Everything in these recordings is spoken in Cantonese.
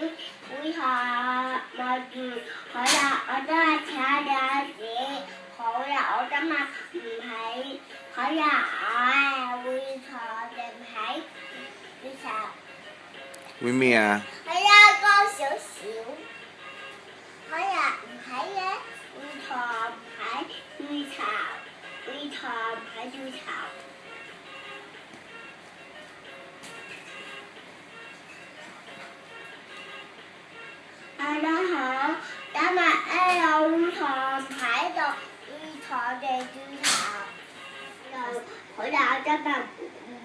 會學望住，好啦，我都係睇咗字，好啦，我今日唔喺，好啦，我會坐定喺呢層。會咩啊？係啊，高少少。好啦，唔喺嘅，會坐喺呢層，會坐喺呢層。大家好，今日有床喺度，會坐嘅豬頭。好啦，今日唔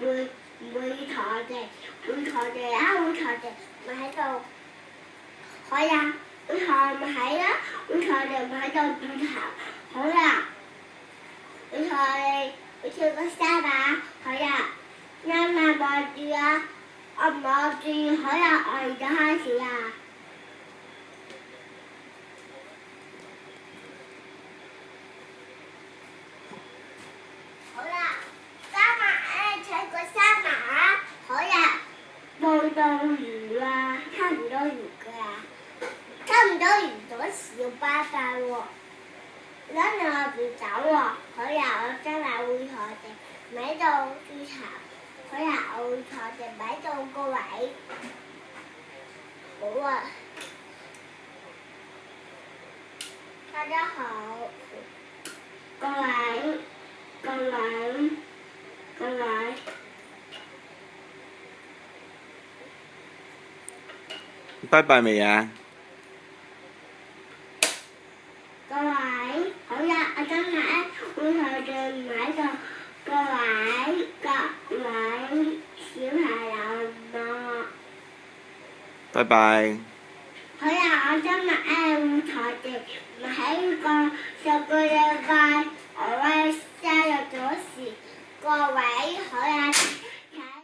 會坐嘅，會坐嘅啊，會坐嘅，咪喺度。好啦，會坐咪喺啦，會坐嘅咪喺度豬頭。好啦，會坐個沙發。好啦，啱啱望住啊，我望住。好啦，我而家開始啦。好啦，沙發坐個沙發。好啦，望到魚啦，差唔多魚㗎啦，差唔多魚咗小巴架喎。跟住我哋走喎。好啦，我真係會坐定，咪到豬頭。好啦，我會坐定，咪到個位。好啊，大家好，各位。拜拜未啊？各位，好啦，我今日會坐定喺度，各位小朋友咯。拜拜。好啦，我今日會坐定喺個上個禮拜我會生日嗰時，各位好啦。